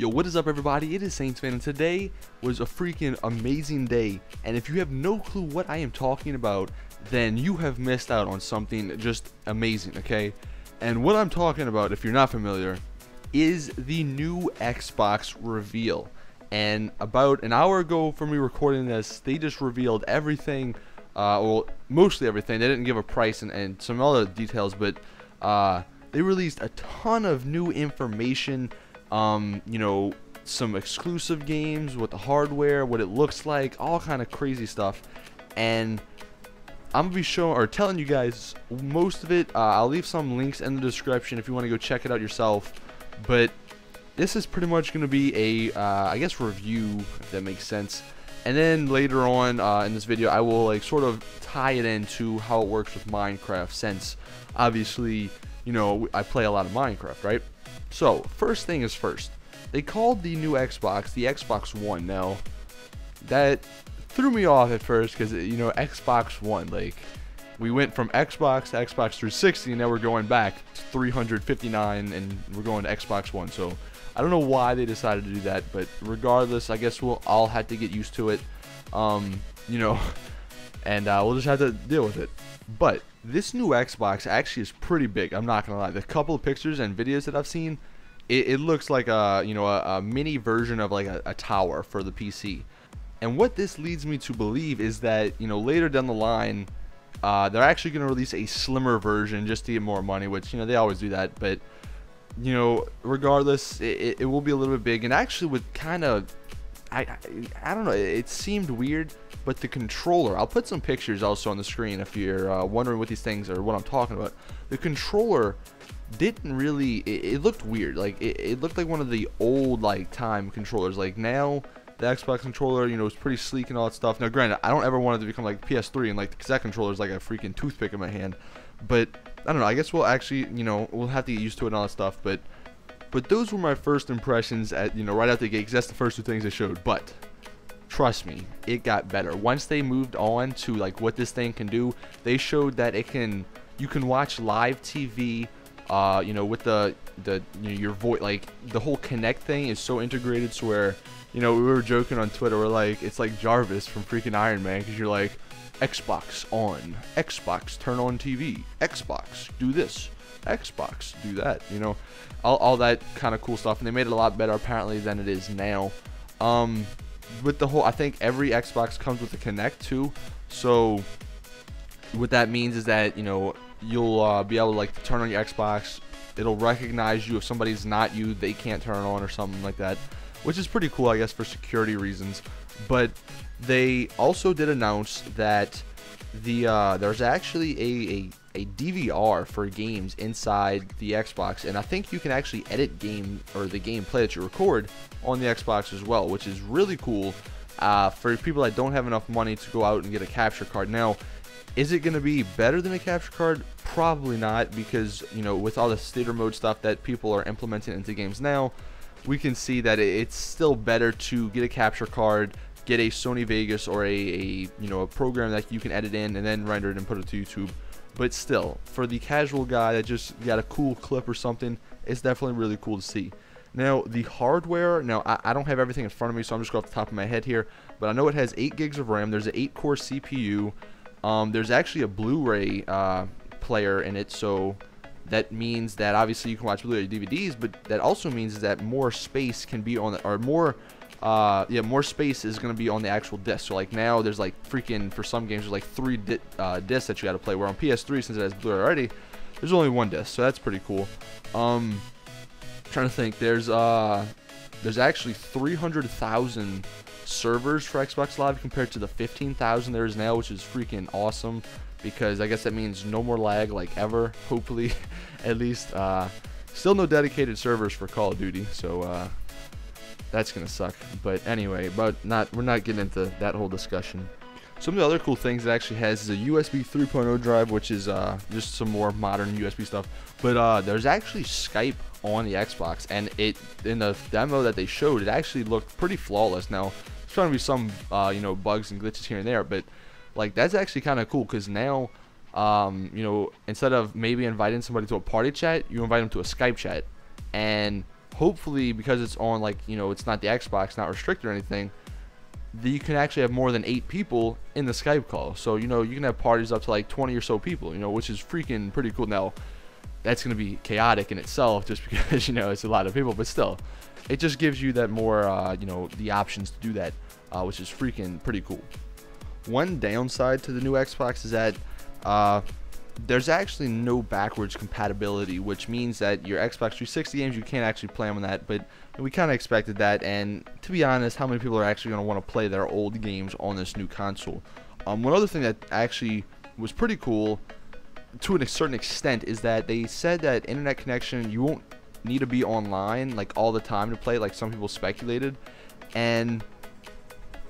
Yo, what is up everybody? It is Saints fan, and today was a freaking amazing day. And if you have no clue what I am talking about, then you have missed out on something just amazing, okay? And what I'm talking about, if you're not familiar, is the new Xbox reveal. And about an hour ago from me recording this, they just revealed everything, well, mostly everything. They didn't give a price and some other details, but they released a ton of new information. You know, some exclusive games with the hardware, what it looks like, all kind of crazy stuff. And I'm gonna be showing or telling you guys most of it. I'll leave some links in the description if you want to go check it out yourself. But this is pretty much gonna be a I guess review, if that makes sense. And then later on in this video I will like sort of tie it into how it works with Minecraft, since obviously, you know, I play a lot of Minecraft, right? So, first thing is first. They called the new Xbox the Xbox One. Now, that threw me off at first because, you know, Xbox One, like, we went from Xbox to Xbox 360 and now we're going back to 359 and we're going to Xbox One. So, I don't know why they decided to do that, but regardless, I guess we'll all have to get used to it, you know, and we'll just have to deal with it. But this new Xbox actually is pretty big. I'm not gonna lie. The couple of pictures and videos that I've seen, it looks like a, you know, a mini version of like a tower for the PC. And what this leads me to believe is that, you know, later down the line, they're actually gonna release a slimmer version just to get more money, which, you know, they always do that. But, you know, regardless, it will be a little bit big. And actually, with kind of, I don't know, it seemed weird, but the controller, I'll put some pictures also on the screen if you're wondering what these things are, what I'm talking about. The controller didn't really, it looked weird. Like, it looked like one of the old, like, time controllers. Like, now, the Xbox controller, you know, is pretty sleek and all that stuff. Now, granted, I don't ever want it to become like PS3 and, like, that controller is like a freaking toothpick in my hand. But, I don't know, I guess we'll actually, you know, we'll have to get used to it and all that stuff. But those were my first impressions at, you know, right out the gate, because that's the first two things they showed. But trust me, it got better. Once they moved on to like what this thing can do, they showed that it can, you can watch live TV, you know, with the you know, your voice, like the whole Kinect thing is so integrated to where, you know, we were joking on Twitter, we're like, it's like Jarvis from freaking Iron Man, because you're like, Xbox on, Xbox turn on TV, Xbox do this, Xbox do that, you know, all that kind of cool stuff. And they made it a lot better apparently than it is now. With the whole, I think every Xbox comes with a Kinect too, so what that means is that, you know, you'll be able to like turn on your Xbox, it'll recognize you. If somebody's not you, they can't turn on or something like that, which is pretty cool, I guess, for security reasons. But they also did announce that there's actually a DVR for games inside the Xbox, and I think you can actually edit the gameplay that you record on the Xbox as well, which is really cool for people that don't have enough money to go out and get a capture card. Now, is it going to be better than a capture card? Probably not, because, you know, with all the theater mode stuff that people are implementing into games now, we can see that it's still better to get a capture card, get a Sony Vegas or a you know, a program that you can edit in and then render it and put it to YouTube. But still, for the casual guy that just got a cool clip or something, it's definitely really cool to see. Now, the hardware, now I don't have everything in front of me, so I'm just going off the top of my head here, but I know it has 8 gigs of RAM, there's an 8-core CPU, there's actually a Blu-ray player in it, so that means that obviously you can watch Blu-ray DVDs, but that also means that more space can be on the, or more space is going to be on the actual disc. So like now there's like freaking, for some games, there's like 3 discs that you got to play, where on PS3, since it has Blu-ray already, there's only 1 disc, so that's pretty cool. Trying to think, there's actually 300,000 servers for Xbox Live compared to the 15,000 there is now, which is freaking awesome, because I guess that means no more lag, like, ever, hopefully, at least. Still no dedicated servers for Call of Duty, so that's gonna suck. But anyway, we're not getting into that whole discussion. Some of the other cool things it actually has is a USB 3.0 drive, which is just some more modern USB stuff. But there's actually Skype on the Xbox, and in the demo that they showed, it actually looked pretty flawless. Now, there's trying to be some you know, bugs and glitches here and there, but like, that's actually kind of cool, because now you know, instead of maybe inviting somebody to a party chat, you invite them to a Skype chat, and hopefully, because it's on, like, you know, it's not the Xbox, not restricted or anything, that you can actually have more than 8 people in the Skype call. So, you know, you can have parties up to like 20 or so people, you know, which is freaking pretty cool. Now, that's going to be chaotic in itself just because, you know, it's a lot of people, but still, it just gives you that more, you know, the options to do that, which is freaking pretty cool. One downside to the new Xbox is that there's actually no backwards compatibility, which means that your Xbox 360 games, you can't actually play them on that, but we kind of expected that. And to be honest, how many people are actually going to want to play their old games on this new console? One other thing that actually was pretty cool to a certain extent is that they said that internet connection, you won't need to be online like all the time to play, like some people speculated. And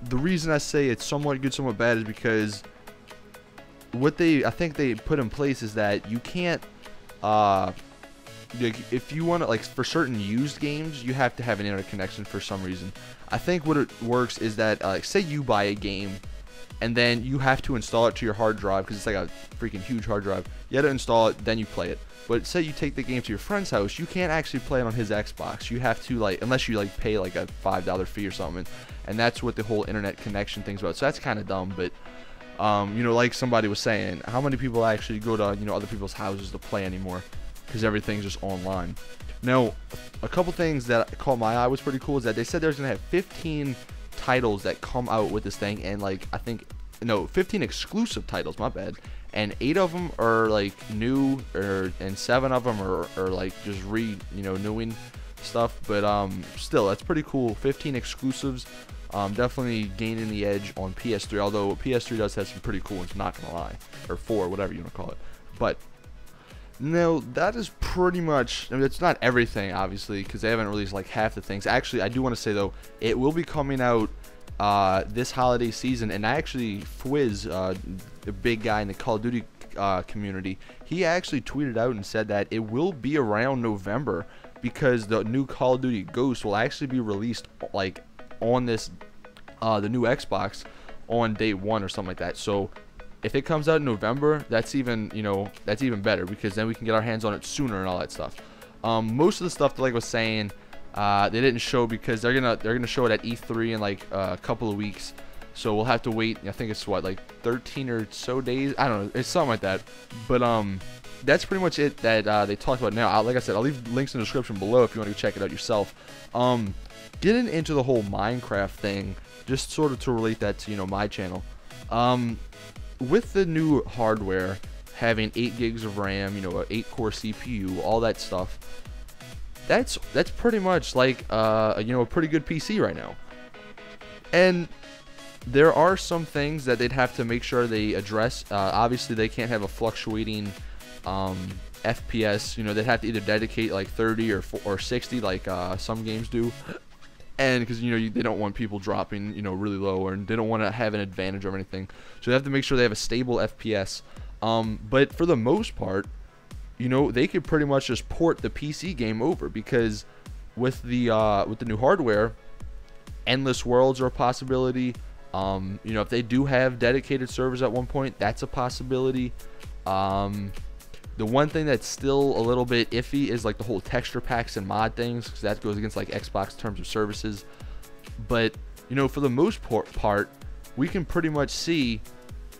the reason I say it's somewhat good, somewhat bad is because what I think they put in place is that you can't, if you want to, like, for certain used games, you have to have an internet connection for some reason. I think what it works is that, say you buy a game, and then you have to install it to your hard drive, because it's like a freaking huge hard drive. You have to install it, then you play it. But say you take the game to your friend's house, you can't actually play it on his Xbox. You have to, like, unless you, like, pay, like, a $5 fee or something. And that's what the whole internet connection thing's about. So that's kind of dumb, but you know, like somebody was saying, how many people actually go to, you know, other people's houses to play anymore, because everything's just online. Now, a couple things that caught my eye was pretty cool is that they said there's gonna have 15 titles that come out with this thing, and like, I think, no, 15 exclusive titles, my bad, and 8 of them are like new, and 7 of them are like just newing stuff. But still, that's pretty cool. 15 exclusives. Definitely gaining the edge on PS3, although PS3 does have some pretty cool ones, not gonna lie, or 4, whatever you want to call it. But no, that is pretty much, I mean, it's not everything, obviously, because they haven't released like half the things. Actually, I do want to say though, it will be coming out this holiday season, and actually Fwiz, the big guy in the Call of Duty community, he actually tweeted out and said that it will be around November, because the new Call of Duty Ghost will actually be released like on this the new Xbox on day 1 or something like that. So if it comes out in November, that's even, you know, that's even better, because then we can get our hands on it sooner and all that stuff. Most of the stuff that, like I was saying, they didn't show because they're gonna show it at E3 in like a couple of weeks. So we'll have to wait. I think it's what, like 13 or so days. I don't know. It's something like that. But that's pretty much it that they talked about now. Like I said, I'll leave links in the description below if you want to go check it out yourself. Getting into the whole Minecraft thing, just sort of to relate that to, you know, my channel. With the new hardware having 8 gigs of RAM, you know, an 8-core CPU, all that stuff, that's pretty much like you know, a pretty good PC right now. And there are some things that they'd have to make sure they address. Obviously, they can't have a fluctuating FPS. You know, they'd have to either dedicate like 30 or 60, like some games do. And because, you know, they don't want people dropping, you know, really low, or they don't want to have an advantage or anything. So they have to make sure they have a stable FPS. But for the most part, you know, they could pretty much just port the PC game over, because with the new hardware, endless worlds are a possibility. You know, if they do have dedicated servers at one point, that's a possibility. The one thing that's still a little bit iffy is like the whole texture packs and mod things, because that goes against like Xbox terms of services. But, you know, for the most part, we can pretty much see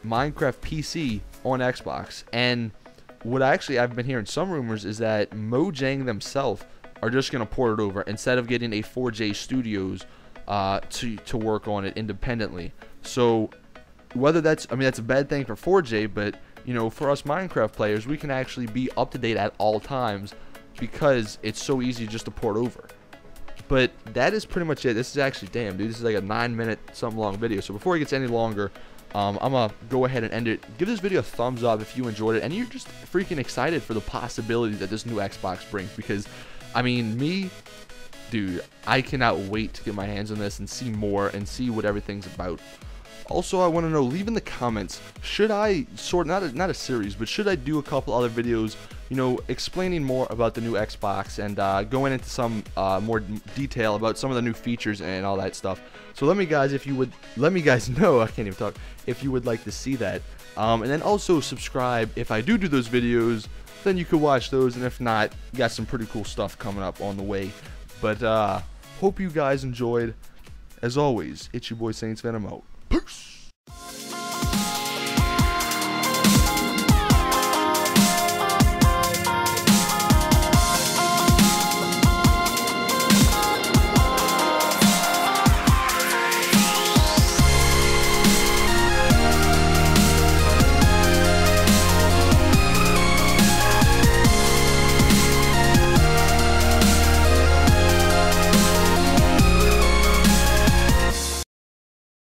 Minecraft PC on Xbox. And what actually I've been hearing some rumors is that Mojang themselves are just going to port it over instead of getting a 4J Studios to work on it independently. So whether that's, I mean, that's a bad thing for 4J, but, you know, for us Minecraft players, we can actually be up to date at all times because it's so easy just to port over. But that is pretty much it. This is actually, damn, dude, this is like a 9-minute something long video. So before it gets any longer, I'm gonna go ahead and end it. Give this video a thumbs up if you enjoyed it and you're just freaking excited for the possibilities that this new Xbox brings, because, I mean, me, dude, I cannot wait to get my hands on this and see more and see what everything's about. Also, I want to know, leave in the comments, should I not a series, but should I do a couple other videos, you know, explaining more about the new Xbox and going into some more detail about some of the new features and all that stuff. So let me guys know, I can't even talk, if you would like to see that. And then also subscribe if I do those videos, then you could watch those, and if not, you got some pretty cool stuff coming up on the way. But hope you guys enjoyed. As always, it's your boy Saints Venom out. Peace.